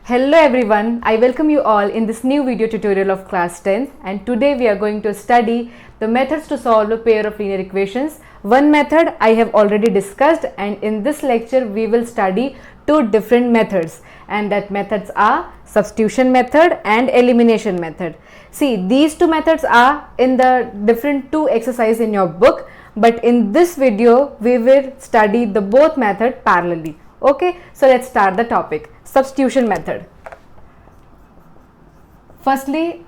Hello everyone, I welcome you all in this new video tutorial of class 10th, and today we are going to study the methods to solve a pair of linear equations. One method I have already discussed, and in this lecture we will study two different methods, and that methods are substitution method and elimination method. See, these two methods are in the different two exercise in your book, but in this video we will study the both method parallelly. Okay, so let's start the topic. Substitution method. Firstly,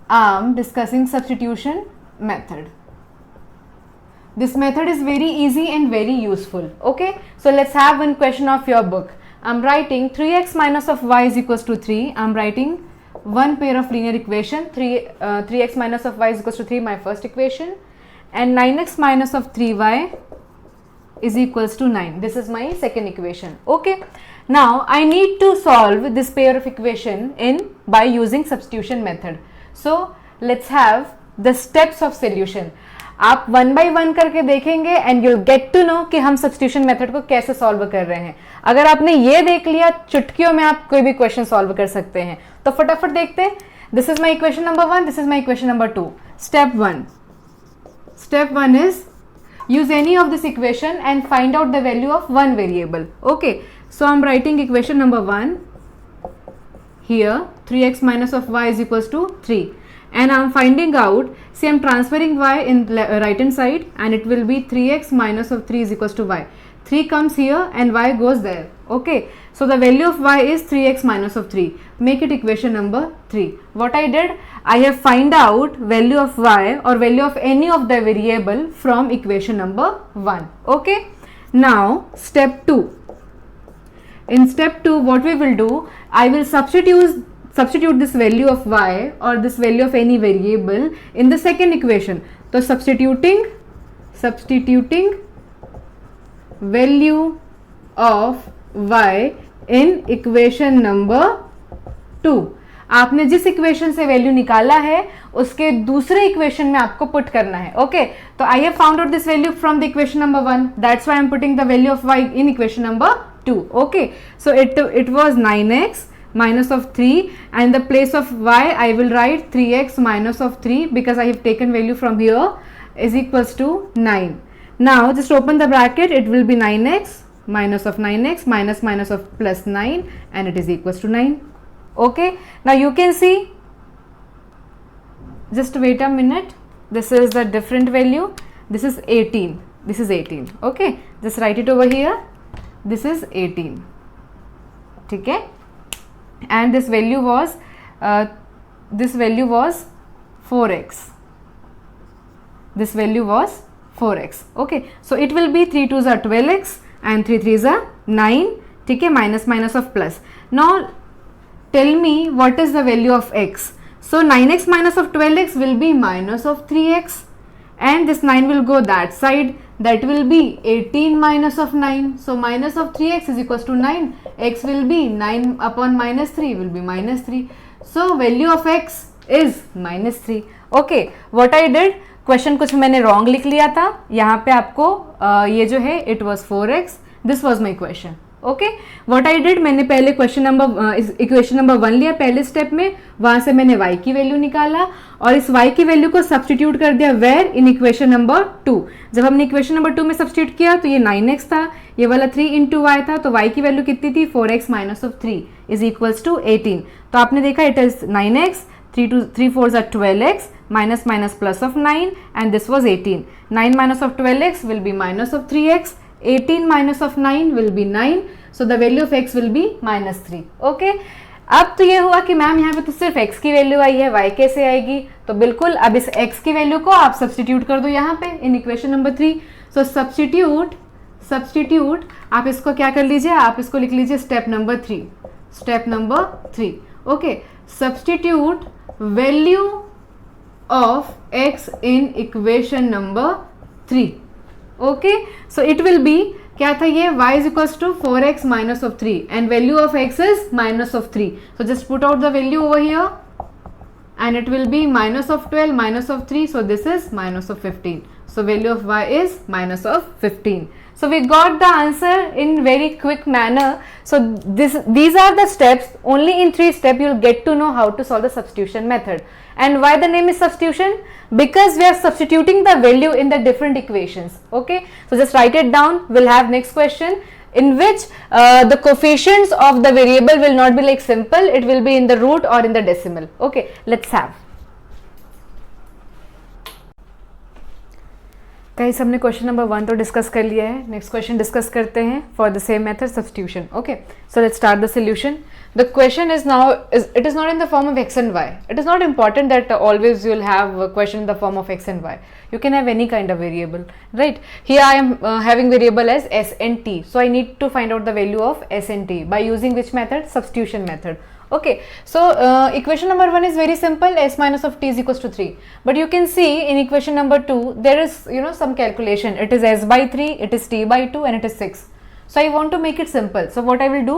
I am discussing substitution method. This method is very easy and very useful. Okay, so let's have one question of your book. I am writing 3x minus of y is equals to 3. I am writing one pair of linear equation, 3x minus of y is equals to 3, my first equation, and 9x minus of 3y is equals to 9. This is my second equation. Okay, now I need to solve this pair of equation by using substitution method. So let's have the steps of solution. आप one by one करके देखेंगे and you'll get to know कि हम substitution method को कैसे solve कर रहे हैं. अगर आपने ये देख लिया, चुटकियों में आप कोई भी क्वेश्चन सॉल्व कर सकते हैं. तो फटाफट देखते हैं. This is my equation number 1, this is my equation number 2. Step 1 is use any of this equation and find out the value of one variable. Okay, so I'm writing equation number 1 here. 3x minus of y is equals to 3, and I'm finding out, see, I'm transferring y in right hand side, and it will be 3x minus of 3 is equals to y. 3 comes here and y goes there. Okay, so the value of y is 3x minus of 3. Make it equation number 3. What I did, I have find out value of y or value of any of the variable from equation number 1. Okay, now step 2. In step 2, what we will do, I will substitute this value of y or this value of any variable in the second equation. So substituting value of y in equation number 2. आपने जिस equation से value निकाला है उसके दूसरे equation में आपको put करना है. ओके, तो I have found out this value from the equation number 1. That's why I am putting the value of y in equation number 2. Okay, so it was 9x minus of 3, and the place of y I will write 3x minus of 3 because I have taken value from here is equals to 9. Now just open the bracket, it will be 9x minus of 9x minus of plus 9, and it is equals to 9. Okay, now you can see, just wait a minute, this is the different value, this is 18, this is 18. Okay, just write it over here, this is 18. ठीक है, and this value was 4x. This value was 4x. Okay, so it will be 3 2s are 12x and 3 3s are 9. ठीक है, minus of plus. Now tell me what is the value of x. So 9x minus of 12x will be minus of 3x, and this 9 will go that side, that will be 18 minus of 9. So minus of 3x is equals to 9. X will be 9 upon minus 3 will be minus 3. So value of x is minus 3. Okay, what I did, question कुछ मैंने wrong लिख लिया था. यहाँ पे आपको ये जो है it was 4x. This was my question. Okay, what I did, मैंने पहले इक्वेशन नंबर 1 लिया पहले स्टेप में, वहां से मैंने y की वैल्यू निकाला और इस y की वैल्यू को सब्स्टिट्यूट कर दिया वेयर इन इक्वेशन नंबर 2. जब हमने इक्वेशन नंबर 2 में सब्स्टिट्यूट किया तो ये 9x था, ये वाला 3 इंटू y था, तो y की वैल्यू कितनी थी, 4x minus of 3 is equals to 18. तो आपने देखा it is 9x, 3 4s are 12x, minus plus of 9, and this was 18. 9 minus of 12x will be minus of 3x, 18 minus of 9 will be 9, so the value of x will be minus 3. Okay, अब तो ये हुआ कि ma'am यहाँ पे तो सिर्फ x की वैल्यू आई है, y कैसे आएगी. तो बिल्कुल अब इस x की वैल्यू को आप सब्स्टिट्यूट कर दो यहाँ पे इन इक्वेशन नंबर 3. सो सब्स्टिट्यूट आप इसको क्या कर लीजिए, आप इसको लिख लीजिए step number 3. Okay, substitute value of x in equation number 3. Okay, so it will be, क्या था ये, y is equals to 4x minus of 3, and value of x is minus of 3. So just put out the value over here, and it will be minus of 12 minus of 3, so this is minus of 15. So value of y is minus of 15. So we got the answer in very quick manner. So these are the steps. Only in 3 steps you'll get to know how to solve the substitution method. And why the name is substitution? Because we are substituting the value in the different equations. Okay, so just write it down. We'll have next question in which the coefficients of the variable will not be like simple, it will be in the root or in the decimal. Okay, let's have. Guys हमने question number 1 तो discuss कर लिया है. Next question discuss करते हैं for the same method substitution. Okay, so let's start the solution. The question is now it is not in the form of x and y. It is not important that always you will have a question in the form of x and y. You can have any kind of variable, right? Here I am having variable as s and t. So I need to find out the value of s and t by using which method? Substitution method. Okay, so equation number 1 is very simple, s minus of t is equals to 3. But you can see in equation number 2 there is some calculation. It is s by 3, it is t by 2 and it is 6. So I want to make it simple. So what I will do,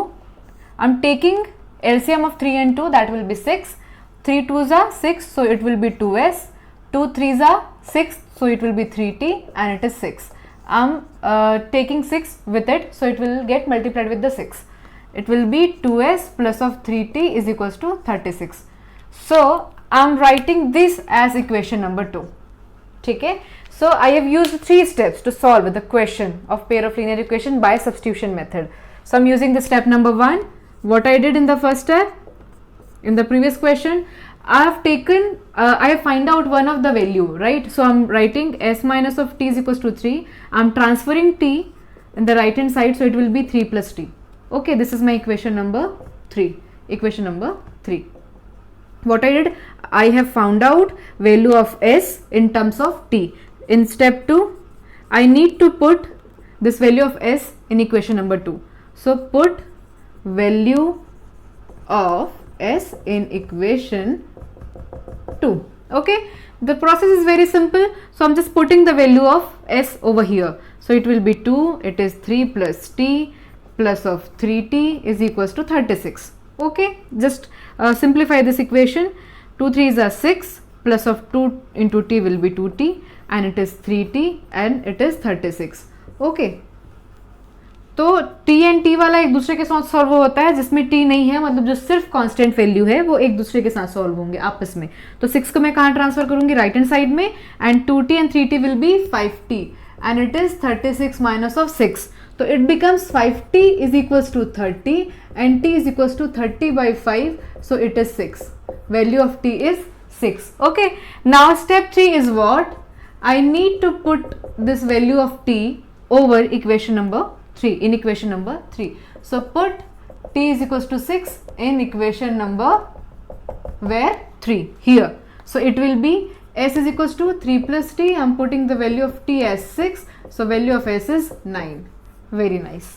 I am taking LCM of 3 and 2, that will be 6. 3 2s are 6, so it will be 2s. 2 3s are 6, so it will be 3t and it is 6. I am taking 6 with it, so it will get multiplied with the 6. It will be 2s plus of 3t is equals to 36. So I am writing this as equation number 2. Okay, so I have used 3 steps to solve the question of pair of linear equation by substitution method. So I am using the step number 1. What I did in the first step, in the previous question, I have taken, I have find out one of the value, right? So I am writing s minus of t is equals to 3. I am transferring t in the right hand side, so it will be 3 plus t. Okay, this is my equation number 3. Equation number 3. What I did, I have found out value of s in terms of t. In step 2, I need to put this value of s in equation number 2. So put value of s in equation 2. Okay, the process is very simple. So I'm just putting the value of s over here. So it will be 2, it is 3 plus t plus of 3t is equals to 36. Okay, just simplify this equation. 2 3s are 6, plus of 2 into t will be 2t and it is 3t and it is 36. Okay, तो t and t वाला एक दूसरे के साथ solve होता है, जिसमें t नहीं है, मतलब जो सिर्फ कांस्टेंट वैल्यू है वो एक दूसरे के साथ सॉल्व होंगे आपस में. तो 6 को मैं कहाँ ट्रांसफर करूंगी? राइट हैंड साइड में, and 2t and 3t will be 5t and it is 36 minus of 6. So it becomes 5t is equals to 30 and t is equals to 30 by 5. So it is 6. Value of t is 6. Okay. Now step 3 is what? I need to put this value of t over equation number 3. In equation number 3. So put t is equals to 6 in equation number where 3 here. So it will be s is equals to 3 plus t. I am putting the value of t as 6. So value of s is 9. Very nice.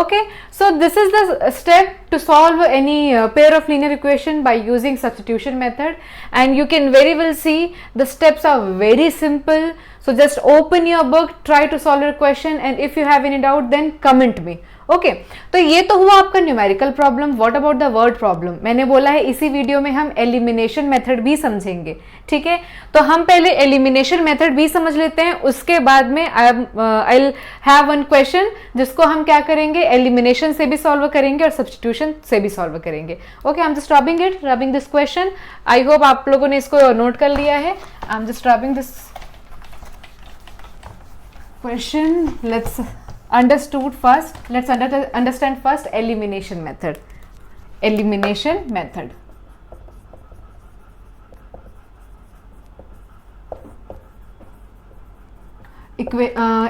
Okay, so this is the step to solve any pair of linear equation by using substitution method, and you can very well see the steps are very simple. So just open your book, try to solve your question, and if you have any doubt then comment me. Okay तो ये तो हुआ आपका numerical problem. What about the word problem? मैंने बोला है इसी video में हम एलिमिनेशन मेथड भी समझेंगे. ठीक है, तो हम पहले एलिमिनेशन मेथड भी समझ लेते हैं, उसके बाद में I will have one question जिसको हम क्या करेंगे, एलिमिनेशन से भी सॉल्व करेंगे और सब्स्टिट्यूशन से भी सॉल्व करेंगे. Okay, I am just rubbing this question. I hope आप लोगों ने इसको नोट कर लिया है. I am just rubbing this question. Let's understand first elimination method.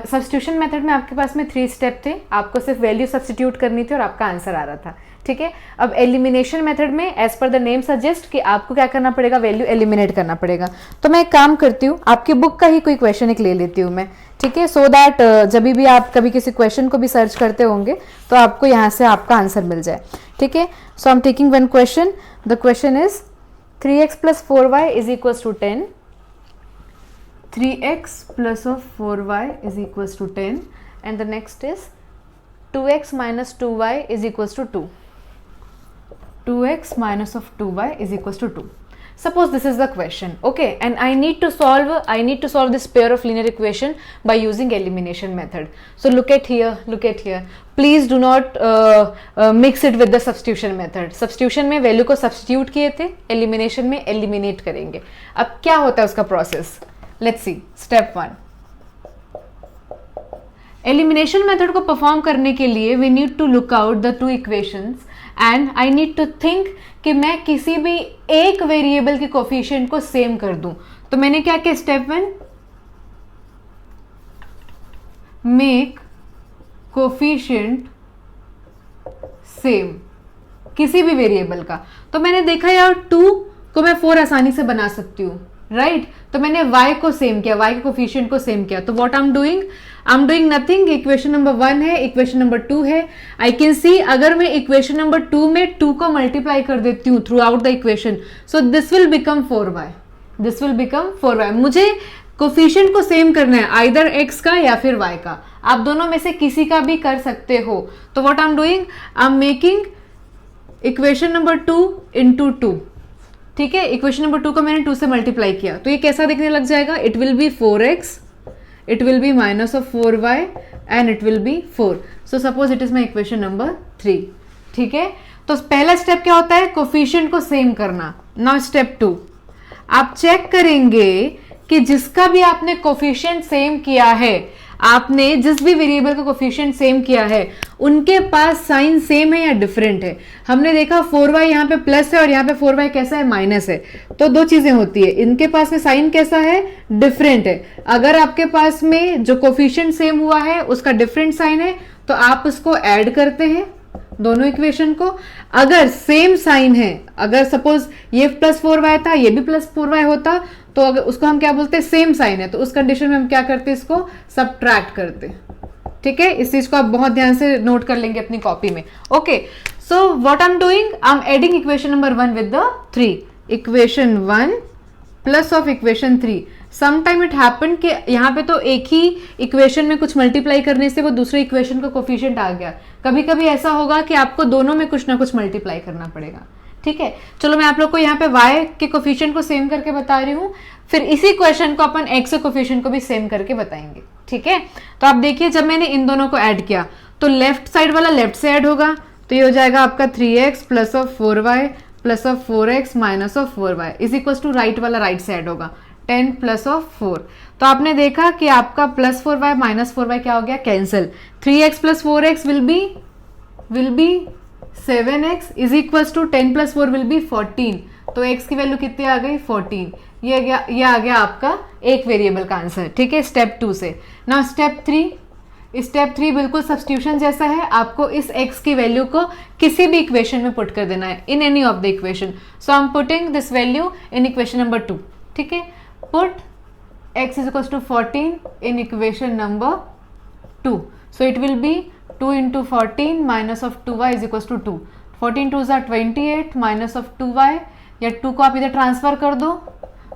Substitution method में आपके पास में 3 स्टेप थे. आपको सिर्फ वैल्यू सब्स्टिट्यूट करनी थी और आपका आंसर आ रहा था. ठीक है, अब एलिमिनेशन मेथड में as per the name suggest कि आपको क्या करना पड़ेगा, वैल्यू एलिमिनेट करना पड़ेगा. तो मैं एक काम करती हूँ, आपकी बुक का ही कोई क्वेश्चन एक ले लेती हूँ मैं. ठीक है, सो दैट जब भी आप कभी किसी क्वेश्चन को भी सर्च करते होंगे तो आपको यहाँ से आपका आंसर मिल जाए. ठीक है, so I am taking one question. The question is 3x plus 4y is equals to 10. 3x plus of 4y is equals to 10, and the next is 2x minus 2y is equals to 2. 2x minus of 2y is equals to 2. Suppose this is the question, okay, and I need to solve this pair of linear equation by using elimination method. So look at here. Please do not mix it with the substitution method. Substitution में value को substitute किए थे, elimination में eliminate करेंगे. अब क्या होता है उसका process? Let's see. Step 1. Elimination method को परफॉर्म करने के लिए we need to look out the two equations and I need to think कि मैं किसी भी एक वेरिएबल के कोफिशिएंट को सेम कर दूं. तो मैंने क्या किया? स्टेप 1, मेक कोफिशिएंट सेम किसी भी वेरिएबल का. तो मैंने देखा यार 2 को मैं 4 आसानी से बना सकती हूँ, राइट? तो मैंने y को सेम किया, y के कोफिशिएंट को सेम किया. तो what I am doing nothing. Equation number 1 है, इक्वेशन नंबर 2 है. आई कैन सी अगर मैं इक्वेशन नंबर 2 में 2 को मल्टीप्लाई कर देती हूँ through out the equation, so this will become 4y. मुझे कोफिशिएंट को सेम करना है, आइदर x का या फिर y का. आप दोनों में से किसी का भी कर सकते हो. तो what I am making equation number 2 into 2. ठीक है, इक्वेशन नंबर 2 को मैंने 2 से मल्टीप्लाई किया. तो ये कैसा दिखने लग जाएगा? It will B 4x, it will be minus of 4y and it will be 4. So suppose it is my equation number 3. ठीक है, तो पहला स्टेप क्या होता है? कोफिशिएंट को सेम करना. नाउ स्टेप 2, आप चेक करेंगे कि जिसका भी आपने कोफिशिएंट सेम किया है, आपने जिस भी वेरिएबल का कोफिशिएंट सेम किया है, उनके पास साइन सेम है या डिफरेंट है. हमने देखा 4y यहाँ पे प्लस है और यहाँ पे 4y कैसा है? माइनस है. तो दो चीजें होती है, इनके पास में साइन कैसा है? डिफरेंट है. अगर आपके पास में जो कोफिशिएंट सेम हुआ है उसका डिफरेंट साइन है तो आप उसको ऐड करते हैं दोनों इक्वेशन को. अगर सेम साइन है, अगर सपोज ये प्लस 4y था, ये भी प्लस 4y होता, तो अगर उसको हम क्या बोलते हैं? सेम साइन है. तो उस कंडीशन में हम क्या करते हैं? इसको सब्ट्रैक्ट करते हैं. ठीक है, इस चीज को आप बहुत ध्यान से नोट कर लेंगे अपनी कॉपी में. Okay, so what I am doing, I am adding equation number 1 with the 3. Equation 1 plus of equation 3. Sometime it happen कि यहाँ पे तो एक ही इक्वेशन में कुछ मल्टीप्लाई करने से वो दूसरे इक्वेशन का कोफिशिएंट आ गया. कभी कभी ऐसा होगा कि आपको दोनों में कुछ ना कुछ मल्टीप्लाई करना पड़ेगा. ठीक है, चलो मैं आप लोग को यहाँ पे y के कोफिशिएंट को सेम करके बता रही हूँ, फिर इसी क्वेश्चन को अपन x के कोफिशिएंट को भी सेम करके बताएंगे. ठीक है, तो आप देखिए जब मैंने इन दोनों को ऐड किया तो लेफ्ट साइड वाला लेफ्ट से ऐड होगा, तो ये हो जाएगा आपका 3x plus of 4y plus of 4x minus of 4y is equal to right वाला राइट से ऐड होगा 10 प्लस ऑफ 4. तो आपने देखा कि आपका प्लस 4y माइनस 4y क्या हो गया? Cancel. 3x plus 4x will be 7x is equal to 10 plus 4 will be 14. तो x की वैल्यू कितनी आ गई? 14. ये आ गया आपका एक वेरिएबल का आंसर. ठीक है, स्टेप 2 से. नाउ स्टेप 3 बिल्कुल सब्स्टिट्यूशन जैसा है. आपको इस x की वैल्यू को किसी भी इक्वेशन में पुट कर देना है, in any of the equation. So I am putting this value in equation number 2. ठीक है, put x is equal to 14 in equation number 2. So it will be 2 into 14 minus of 2y is equal to 2. 14 2 are 28 minus of 2y, या 2 को आप इधर transfer कर दो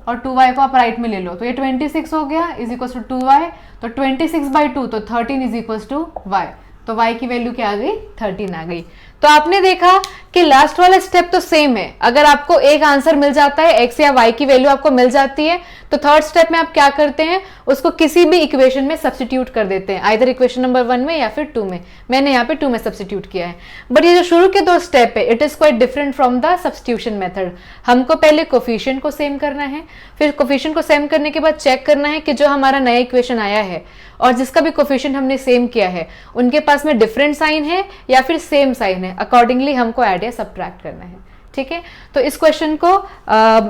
और 2y को आप राइट में ले लो, तो ये 26 हो गया इज इक्वल टू 2y. तो 26/2 तो 13 इज इक्वल टू y. तो y की वैल्यू क्या आ गई? 13 आ गई. तो आपने देखा कि लास्ट वाला स्टेप तो सेम है. अगर आपको एक आंसर मिल जाता है, x या y की वैल्यू आपको मिल जाती है, तो थर्ड स्टेप में आप क्या करते हैं? उसको किसी भी इक्वेशन में सब्स्टिट्यूट कर देते हैं, आइदर इक्वेशन नंबर 1 में या फिर 2 में. मैंने यहाँ पे 2 में सब्स्टिट्यूट किया है. बट ये जो शुरू के 2 स्टेप है, it is quite different from the substitution method. हमको पहले कोफिशिएंट को सेम करना है, फिर कोफिशिएंट को सेम करने के बाद चेक करना है कि जो हमारा नया इक्वेशन आया है और जिसका भी कोफिशिएंट हमने सेम किया है, उनके पास में डिफरेंट साइन है या फिर सेम साइन है. अकॉर्डिंगली हमको ऐड या सब्ट्रैक्ट करना है. ठीक है, तो इस क्वेश्चन को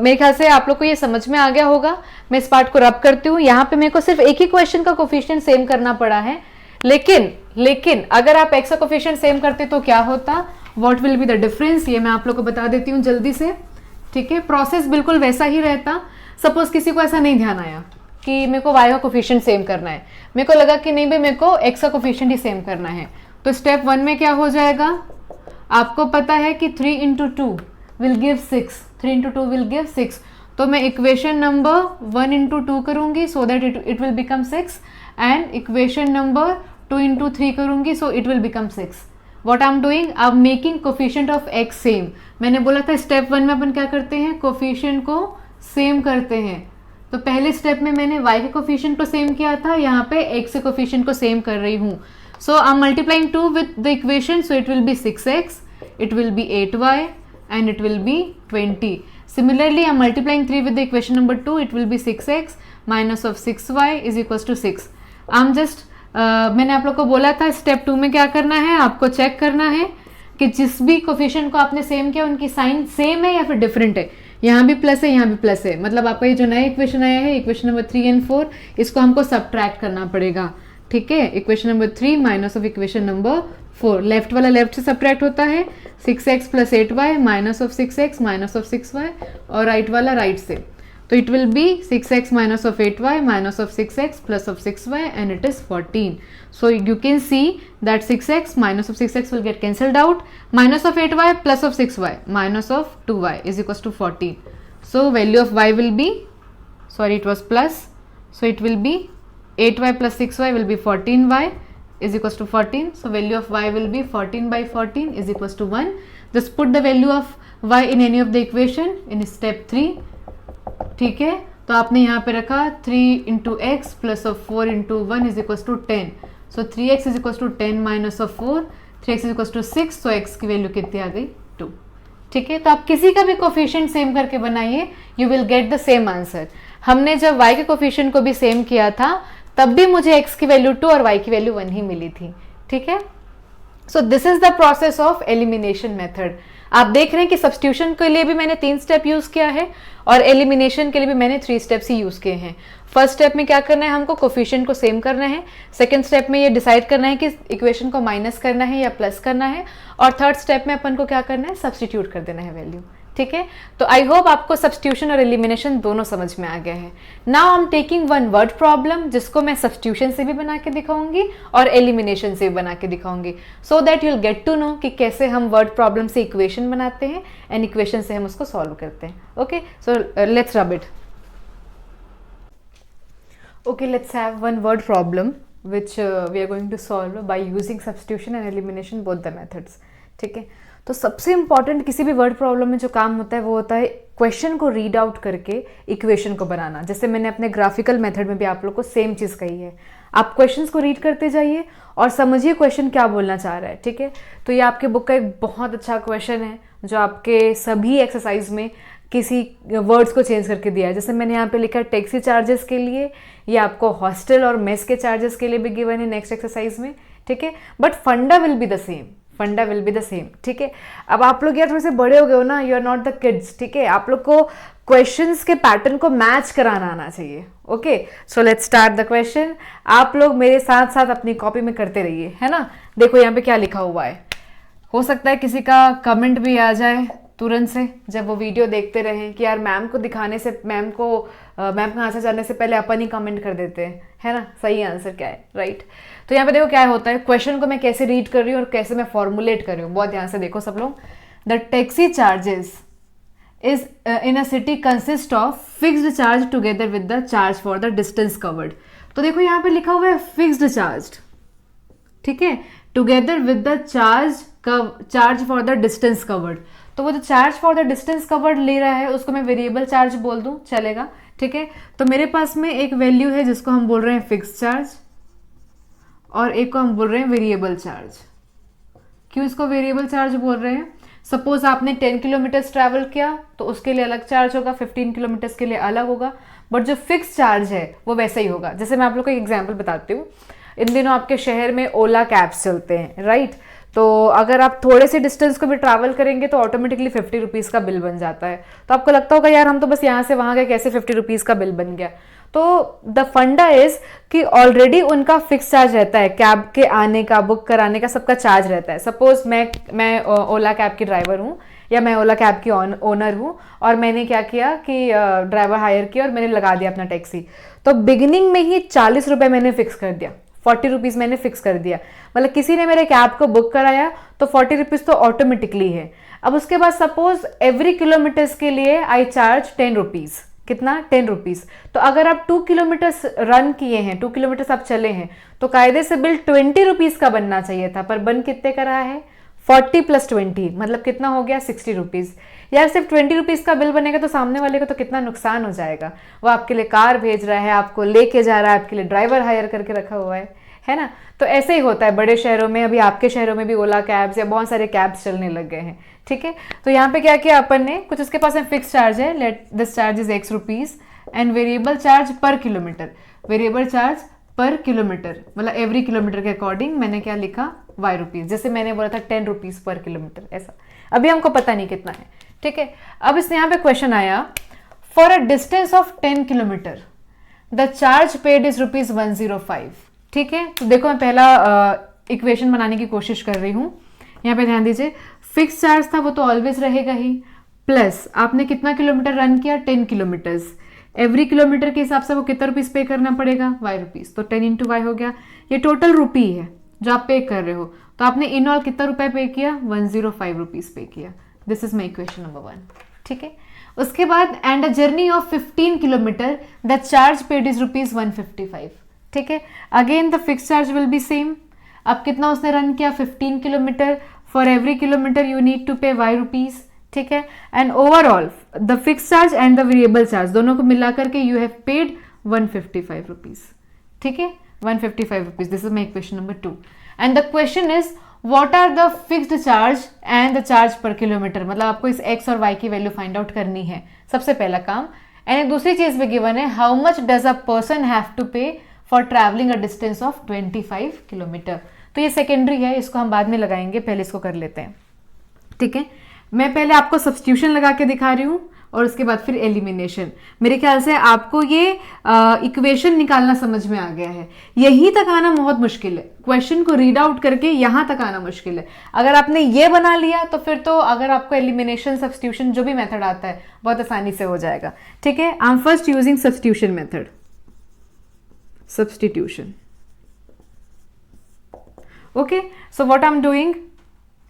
मेरे ख्याल से आप लोग को ये समझ में आ गया होगा. मैं इस पार्ट को रब करती हूँ. यहाँ पे मेरे को सिर्फ एक ही क्वेश्चन का कोफिशिएंट सेम करना पड़ा है, लेकिन अगर आप x का कोफिशिएंट सेम करते तो क्या होता? What will be the difference? ये मैं आप लोग को बता देती हूँ जल्दी से. ठीक है, प्रोसेस बिल्कुल वैसा ही रहता. सपोज किसी को ऐसा नहीं ध्यान आया कि मेरे को y का कोफिशिएंट सेम करना है, मेरे को लगा कि नहीं भाई मेरे को x का कोफिशिएंट ही सेम करना है, तो स्टेप 1 में क्या हो जाएगा? आपको पता है कि 3 into 2 will give 6. 3 into 2 will give 6. तो मैं इक्वेशन नंबर 1 into 2 करूंगी so that it will become 6, and equation number 2 into 3 करूंगी सो it will become 6. What I am doing, I am making coefficient of x same. मैंने बोला था step 1 में अपन क्या करते हैं, कोफिशिएंट को सेम करते हैं। तो पहले स्टेप में मैंने y के कोफिशिएंट को सेम किया था, यहाँ पे x के कोफिशिएंट को सेम कर रही हूँ। So I am multiplying 2 with the equation, so it will be 6x, it will be 8y and it will be 20. Similarly, I am multiplying 3 with the equation number 2, it will be 6x minus of 6y is equals to 6. I am just मैंने आप लोग को बोला था step 2 में क्या करना है, आपको चेक करना है कि जिस भी कोफिशिएंट को आपने सेम किया उनकी साइन सेम है या फिर डिफरेंट है। यहाँ भी प्लस है, यहाँ भी प्लस है, मतलब आपका ये जो नया इक्वेशन आया है, इक्वेशन नंबर 3 एंड 4, इसको हमको सब्ट्रैक्ट करना पड़ेगा। ठीक है, equation number 3 minus of equation number 4, left वाला लेफ्ट से सब्ट्रैक्ट होता है, 6x plus 8y minus of 6x minus of 6y, और राइट वाला राइट से, तो it will be 6x minus of 8y minus of 6x plus of 6y and it is 14. So you can see that 6x minus of 6x will get cancelled out, minus of 8y plus of 6y minus of 2y is equals to 14. So value of y will be, sorry it was plus, so it will be 8y plus 6y will be 14y is equals to 14. So value of y will be 14 by 14 is equals to 1. Just put the value of y in any of the equation in step 3. ठीक है, तो आपने यहाँ पे रखा 3 into x plus of 4 into 1 is equals to 10. So 3x is equals to 10 minus of 4, 3x is equals to 6, so x की value कितनी आ गई 2. ठीक है, तो आप किसी का भी कोफिशिएंट सेम करके बनाइए, you will get the same answer. हमने जब y के कोफिशिएंट को भी सेम किया था तब भी मुझे x की वैल्यू 2 और y की वैल्यू 1 ही मिली थी. ठीक है, so this is the process of elimination method. आप देख रहे हैं कि सब्स्टिट्यूशन के लिए भी मैंने 3 स्टेप यूज किया है और एलिमिनेशन के लिए भी मैंने 3 स्टेप्स ही यूज किए हैं. फर्स्ट स्टेप में क्या करना है, हमको कोफिशिएंट को सेम करना है. सेकंड स्टेप में ये डिसाइड करना है कि इक्वेशन को माइनस करना है या प्लस करना है. और थर्ड स्टेप में अपन को क्या करना है, सब्स्टिट्यूट कर देना है वैल्यू. ठीक है, तो आई होप आपको सब्स्टिट्यूशन और एलिमिनेशन दोनों समझ में आ गया है. Now I am taking one word problem जिसको मैं सब्स्टिट्यूशन से भी बना के दिखाऊंगी और एलिमिनेशन से भी बना के दिखाऊंगी, so that you will get to know कि कैसे हम वर्ड प्रॉब्लम से इक्वेशन बनाते हैं एंड इक्वेशन से हम उसको सॉल्व करते हैं. Okay, so let's rub it. Okay, let's have one word problem which we are going to solve by using substitution and elimination both the methods. ठीक है, तो सबसे इम्पॉर्टेंट किसी भी वर्ड प्रॉब्लम में जो काम होता है वो होता है क्वेश्चन को रीड आउट करके इक्वेशन को बनाना. जैसे मैंने अपने ग्राफिकल मेथड में भी आप लोग को सेम चीज़ कही है. आप क्वेश्चंस को रीड करते जाइए और समझिए क्वेश्चन क्या बोलना चाह रहा है. ठीक है, तो ये आपके बुक का एक बहुत अच्छा क्वेश्चन है जो आपके सभी एक्सरसाइज में किसी वर्ड्स को चेंज करके दिया है. जैसे मैंने यहाँ पे लिखा है टैक्सी चार्जेस के लिए, ये आपको हॉस्टल और मेस के चार्जेस के लिए भी गिवन है नेक्स्ट एक्सरसाइज में. ठीक है, बट फंडा विल बी द सेम, फंडा विल बी द सेम. ठीक है, अब आप लोग यार थोड़े से बड़े हो गए हो ना, you are not the kids. ठीक है, आप लोग को क्वेश्चंस के पैटर्न को मैच कराना आना चाहिए. Okay, so let's start the question. आप लोग मेरे साथ साथ अपनी कॉपी में करते रहिए, है ना. देखो यहाँ पे क्या लिखा हुआ है. हो सकता है किसी का कमेंट भी आ जाए तुरंत से जब वो वीडियो देखते रहें कि यार मैम को दिखाने से, मैम का आंसर जानने से पहले अपन ही कमेंट कर देते हैं, है ना, सही आंसर क्या है, राइट. तो यहाँ पे देखो क्या होता है, क्वेश्चन को मैं कैसे रीड कर रही हूँ और कैसे मैं फॉर्मुलेट कर रही हूँ. बहुत ध्यान से देखो सब लोग. The taxi charges is in a city consist of fixed charge together with the charge for the distance covered. तो देखो यहाँ पे लिखा हुआ है फिक्स्ड चार्ज. ठीक है, together with the charge for the distance covered. तो वो जो charge for the distance covered ले रहा है उसको मैं वेरिएबल चार्ज बोल दूं, चलेगा. ठीक है, तो मेरे पास में एक वैल्यू है जिसको हम बोल रहे हैं फिक्स चार्ज और एक को हम बोल रहे हैं वेरिएबल चार्ज. क्यों इसको वेरिएबल चार्ज बोल रहे हैं, सपोज आपने 10 किलोमीटर्स ट्रैवल किया तो उसके लिए अलग चार्ज होगा, 15 किलोमीटर्स के लिए अलग होगा, बट जो फिक्स चार्ज है वो वैसा ही होगा. जैसे मैं आप लोग को एक एग्जाम्पल बताती हूँ. इन दिनों आपके शहर में ओला कैब्स चलते हैं, राइट. तो अगर आप थोड़े से डिस्टेंस को भी ट्रैवल करेंगे तो ऑटोमेटिकली 50 रुपीज़ का बिल बन जाता है. तो आपको लगता होगा यार हम तो बस यहाँ से वहाँ गए, कैसे 50 रुपीज़ का बिल बन गया. तो द फंडा इज कि ऑलरेडी उनका फिक्स चार्ज रहता है, कैब के आने का, बुक कराने का, सबका चार्ज रहता है. सपोज मैं ओला कैब की ड्राइवर हूँ या मैं ओला कैब की ओनर हूँ और मैंने क्या किया कि ड्राइवर हायर किया और मैंने लगा दिया अपना टैक्सी. तो बिगिनिंग में ही 40 रुपये मैंने फिक्स कर दिया, 40 रुपीज़ मैंने फिक्स कर दिया. मतलब किसी ने मेरे कैब को बुक कराया तो 40 रुपीज़ तो ऑटोमेटिकली है. अब उसके बाद सपोज एवरी किलोमीटर्स के लिए आई चार्ज 10 रुपीज़. कितना, 10 रुपीज़. तो अगर आप 2 किलोमीटर्स रन किए हैं, 2 किलोमीटर्स आप चले हैं, तो कायदे से बिल 20 रुपीज़ का बनना चाहिए था, पर बन कितने का रहा है, 40 + 20 मतलब कितना हो गया 60 रुपीज़। यार सिर्फ 20 रुपीज़ का बिल बनेगा तो सामने वाले को तो कितना नुकसान हो जाएगा। वो आपके लिए कार भेज रहा है, आपको लेके जा रहा है, आपके लिए ड्राइवर हायर करके रखा हुआ है ना। तो ऐसे ही होता है बड़े शहरों में, अभी आपके शहरों में भी ओला कैब्स या बहुत सारे कैब्स चलने लग गए हैं, ठीक है। तो यहाँ पे क्या किया अपन ने, कुछ उसके पास में फिक्स चार्ज है, let this charge is X rupees and variable charge per kilometre, variable charge per kilometre मतलब एवरी किलोमीटर के अकॉर्डिंग मैंने क्या लिखा Y रुपीज़, जैसे मैंने बोला था 10 रुपीज़ पर किलोमीटर, ऐसा। अभी हमको पता नहीं कितना है, ठीक है। अब इसने यहाँ पे क्वेश्चन आया, for a distance of 10 kilometre the charge paid is ₹105, ठीक है। तो देखो मैं पहला इक्वेशन बनाने की कोशिश कर रही हूँ। यहाँ पे ध्यान दीजिए, फिक्स चार्ज था वो तो ऑलवेज रहेगा ही, प्लस आपने कितना किलोमीटर रन किया 10 किलोमीटर्स, एवरी किलोमीटर के हिसाब से वो कितना रुपीज़ पे करना पड़ेगा Y रुपीज़, तो 10 × Y हो गया। ये टोटल रुपी है जो आप पे कर रहे हो, तो आपने इन ऑल कितना रुपए पे किया 105 रुपीज़ पे किया। This is my equation number 1, ठीक है। उसके बाद and a journey of 15 kilometre the charge paid is ₹155, ठीक है। Again the fix charge will be same. अब कितना उसने रन किया 15 किलोमीटर, for every kilometre you need to pay Y rupees, ठीक है। And overall the fix charge and the variable charge दोनों को मिला करके यू हैव पेड 155 रुपीज़, ठीक है, 155 rupees. This is my equation number 2 and the question is what are the fixed charge and the charge per kilometre, मतलब आपको इस X और Y की वैल्यू फाइंड आउट करनी है, सबसे पहला काम। एंड एक दूसरी चीज भी गिवन है, how much does a person have to pay for travelling a distance of 25 kilometre. तो ये सेकेंडरी है, इसको हम बाद में लगाएंगे, पहले इसको कर लेते हैं, ठीक है। मैं पहले आपको सब्स्टिट्यूशन लगा के दिखा रही हूँ और उसके बाद फिर एलिमिनेशन। मेरे ख्याल से आपको ये इक्वेशन निकालना समझ में आ गया है। यहीं तक आना बहुत मुश्किल है, क्वेश्चन को रीड आउट करके यहाँ तक आना मुश्किल है। अगर आपने ये बना लिया तो फिर तो अगर आपको एलिमिनेशन सब्स्टिट्यूशन जो भी मेथड आता है बहुत आसानी से हो जाएगा, ठीक है। I am first using substitution method, substitution, okay. So what I am doing,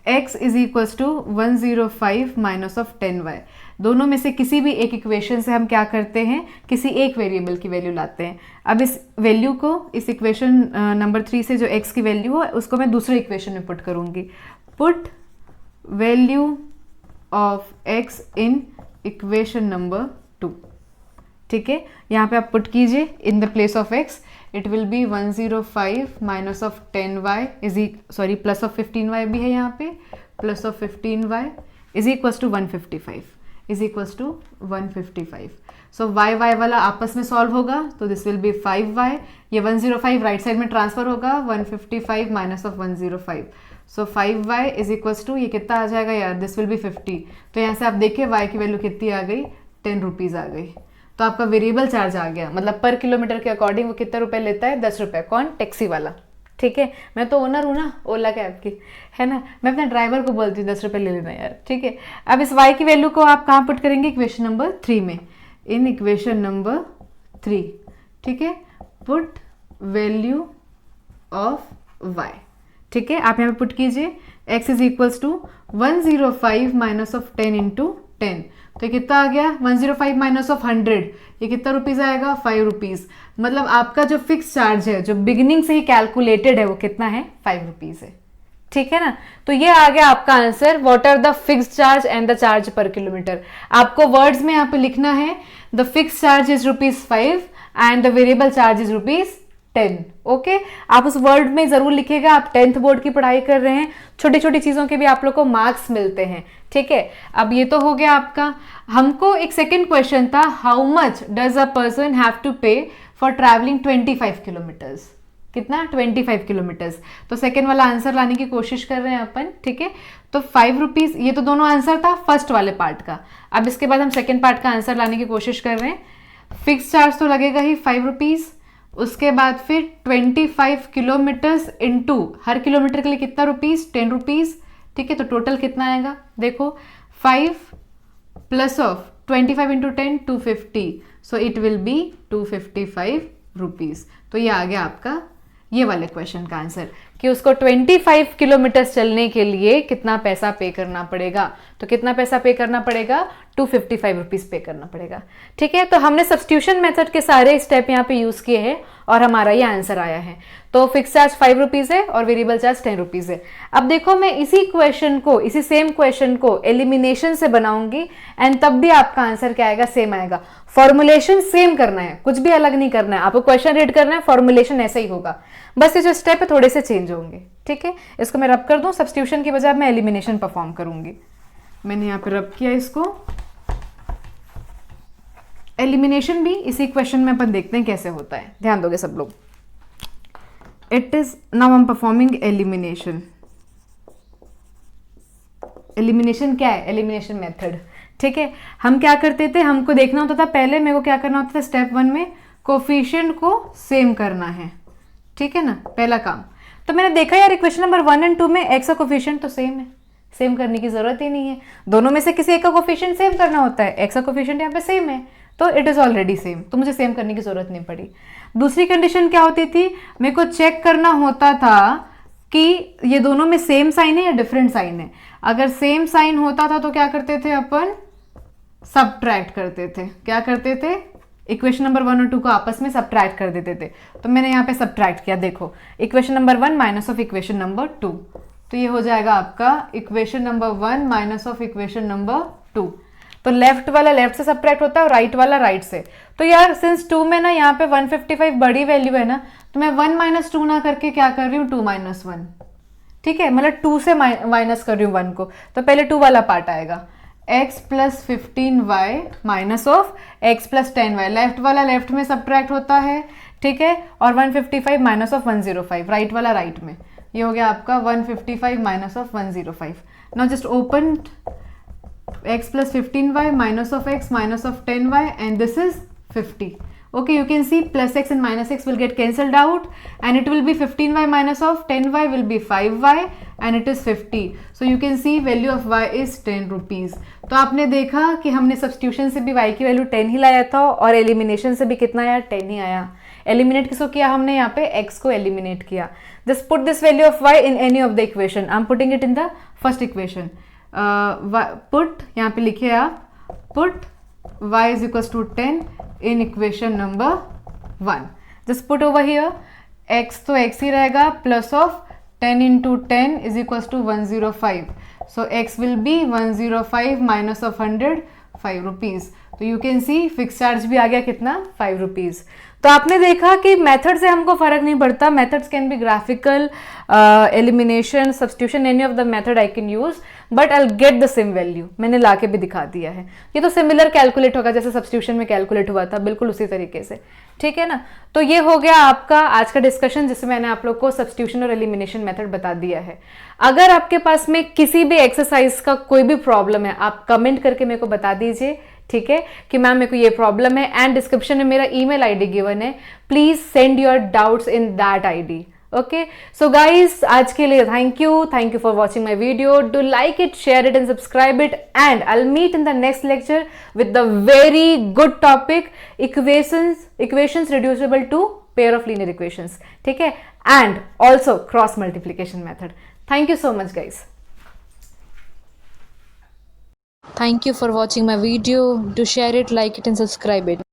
x is equals to 105 minus of 10y। दोनों में से किसी भी एक इक्वेशन से हम क्या करते हैं, किसी एक वेरिएबल की वैल्यू लाते हैं। अब इस वैल्यू को इस इक्वेशन नंबर 3 से जो x की वैल्यू हो उसको मैं दूसरे इक्वेशन में पुट करूंगी। Put value of x in equation number 2, ठीक है। यहाँ पे आप पुट कीजिए in the place of x, it will be 105 minus of 10y is sorry plus of 15y भी है यहाँ पे, plus of 15y is equals to 155, is equals to 155। So y वाला आपस में सॉल्व होगा तो दिस विल बी 5y, ये 105 राइट साइड में ट्रांसफर होगा, 155 minus of 105, so 5y is equals to ये कितना आ जाएगा यार, दिस विल बी 50। तो यहाँ से आप देखिए y की वैल्यू कितनी आ गई, 10 रुपीज़ आ गई। तो आपका वेरिएबल चार्ज आ गया, मतलब पर किलोमीटर के अकॉर्डिंग वो कितने रुपए लेता है, 10 रुपए। कौन, टैक्सी वाला, ठीक है। मैं तो ओनर हूँ ना ओला कैब की, है ना, मैं अपने ड्राइवर को बोलती हूँ 10 रुपए ले लेना यार, ठीक है। अब इस y की वैल्यू को आप कहाँ पुट करेंगे, इक्वेशन नंबर 3 में, इन इक्वेशन नंबर 3, ठीक है। पुट वैल्यू ऑफ y, ठीक है। आप यहाँ पे पुट कीजिए x is equals to 105 minus of 10 into 10, तो ये कितना आ गया 105 माइनस ऑफ 100, ये कितना रुपीज आएगा 5 रुपीज। मतलब आपका जो फिक्स चार्ज है जो बिगिनिंग से ही कैलकुलेटेड है वो कितना है 5 रुपीज है, ठीक है ना। तो ये आ गया आपका answer, what are the fix charge and the charge per kilometre. आपको वर्ड्स में यहाँ पे लिखना है the fix charge is ₹5 and the variable charge is ₹10, okay. आप उस वर्ड में जरूर लिखेगा, आप 10th बोर्ड की पढ़ाई कर रहे हैं, छोटी छोटी चीजों के भी आप लोग को मार्क्स मिलते हैं, ठीक है। अब ये तो हो गया आपका। हमको एक सेकंड क्वेश्चन था, how much does a person have to pay for travelling 25 kilometres, कितना 25 किलोमीटर्स। तो सेकंड वाला आंसर लाने की कोशिश कर रहे हैं अपन, ठीक है। तो 5 रुपीज, ये तो दोनों आंसर था फर्स्ट वाले पार्ट का। अब इसके बाद हम सेकेंड पार्ट का आंसर लाने की कोशिश कर रहे हैं। फिक्स चार्ज तो लगेगा ही 5 रुपीज, उसके बाद फिर 25 किलोमीटर्स इंटू हर किलोमीटर के लिए कितना रुपीज, 10 रुपीज, ठीक है। तो टोटल कितना आएगा देखो, 5 plus of 25 into 10 250, so it will B 255 rupees. तो ये आ गया आपका ये वाले क्वेश्चन का आंसर कि उसको 25 किलोमीटर चलने के लिए कितना पैसा पे करना पड़ेगा। तो कितना पैसा पे करना पड़ेगा, 255 रुपीज़ पे करना पड़ेगा। ठीक है, तो हमने सब्स्टिट्यूशन मेथड के सारे स्टेप यहाँ पे यूज़ किए हैं और हमारा ये आंसर आया है। तो फिक्स चार्ज 5 रुपीज़ है और वेरिएबल चार्ज 10 रुपीज़ है। अब देखो मैं इसी क्वेश्चन को, इसी सेम क्वेश्चन को एलिमिनेशन से बनाऊंगी एंड तब भी आपका आंसर क्या आएगा, सेम आएगा। फॉर्मुलेशन सेम करना है, कुछ भी अलग नहीं करना है, आपको क्वेश्चन रीड करना है, फॉर्मुलेशन ऐसा ही होगा, बस ये जो स्टेप है थोड़े से चेंज होंगे। ठीक है, इसको मैं रब कर दूं, सब्स्टिट्यूशन की बजाय मैं एलिमिनेशन परफॉर्म करूंगी। मैंने यहाँ पे रब किया इसको। एलिमिनेशन भी इसी क्वेश्चन में अपन देखते हैं कैसे होता है, ध्यान दोगे सब लोग। It is now I am performing elimination. Elimination क्या है, एलिमिनेशन मेथड। ठीक है, हम क्या करते थे, हमको देखना होता था पहले, मेरे को क्या करना होता था स्टेप 1 में, कोफिशिएंट को सेम करना है। ठीक है ना, पहला काम। तो मैंने देखा यार इक्वेशन नंबर 1 एंड 2 में एक्स का कोफिशिएंट तो सेम है, सेम करने की जरूरत ही नहीं है, दोनों में से किसी एक का कोफिशिएंट सेम करना होता है। एक्स का कोफिशिएंट यहाँ पे सेम है तो इट इज ऑलरेडी सेम, तो मुझे सेम करने की जरूरत नहीं पड़ी। दूसरी कंडीशन क्या होती थी, मेरे को चेक करना होता था कि ये दोनों में सेम साइन है या डिफरेंट साइन है। अगर सेम साइन होता था तो क्या करते थे अपन, सबट्रैक्ट करते थे। क्या करते थे, इक्वेशन नंबर 1 और 2 को आपस में सबट्रैक्ट कर देते थे। तो मैंने यहाँ पे सबट्रैक्ट किया, देखो equation number 1 minus of equation number 2, तो ये हो जाएगा आपका equation number 1 minus of equation number 2। तो लेफ्ट वाला लेफ्ट से सबट्रैक्ट होता है और राइट वाला राइट से। तो यार सिंस 2 में ना यहाँ पे 155 बड़ी वैल्यू है ना, तो मैं 1 माइनस 2 ना करके क्या कर रही हूँ, 2 माइनस 1। ठीक है, मतलब 2 से माइनस कर रही हूँ 1 को, तो पहले 2 वाला पार्ट आएगा, x plus 15y minus of x plus 10y। Left वाला लेफ्ट में सबट्रैक्ट होता है। ठीक है, और 155 माइनस ऑफ 105, राइट वाला राइट में। ये हो गया आपका 155 minus of 105। Now just open x plus 15y minus of x minus of 10y and this is 50. Okay, you can see plus x and minus x will get cancelled out and it will be 15y minus of 10y will be 5y and it is 50. So you can see value of y is 10 rupees. तो आपने देखा कि हमने substitution से भी y की value 10 ही लाया था और एलिमिनेशन से भी कितना आया, 10 ही आया। एलिमिनेट किसको किया हमने, यहाँ पे x को एलिमिनेट किया। Just put this value of y in any of the equation. I am putting it in the first equation. Put यहाँ पे लिखिए आप, put y is equals to 10 in equation number 1. Just put over here x तो x ही रहेगा, plus of 10 into 10 is equals to 105. So x will be 105 minus of 100 5 rupees. तो you can see fix charge भी आ गया कितना, 5 rupees. तो आपने देखा कि मेथड से हमको फर्क नहीं पड़ता, methods can be graphical, elimination, substitution, any of the method I can use, but I get the same value. मैंने ला के भी दिखा दिया है, ये तो सिमिलर कैलकुलेट होगा जैसे सब्स्टिट्यूशन में कैलकुलेट हुआ था, बिल्कुल उसी तरीके से। ठीक है ना, तो ये हो गया आपका आज का डिस्कशन जिसमें मैंने आप लोग को सब्स्टिट्यूशन और एलिमिनेशन मेथड बता दिया है। अगर आपके पास में किसी भी एक्सरसाइज का कोई भी प्रॉब्लम है, आप कमेंट करके मेरे को बता दीजिए। ठीक है, कि मैम मेरे को ये प्रॉब्लम है, एंड डिस्क्रिप्शन में मेरा ईमेल आईडी गिवन है, please send your doubts in that ID. Okay, so guys आज के लिए thank you for watching my video. Do like it, share it and subscribe it, and I will meet in the next lecture with the very good topic, equations reducible to pair of linear equations. ठीक है, and also cross multiplication method. Thank you so much guys. Thank you for watching my video. Do share it, like it and subscribe it.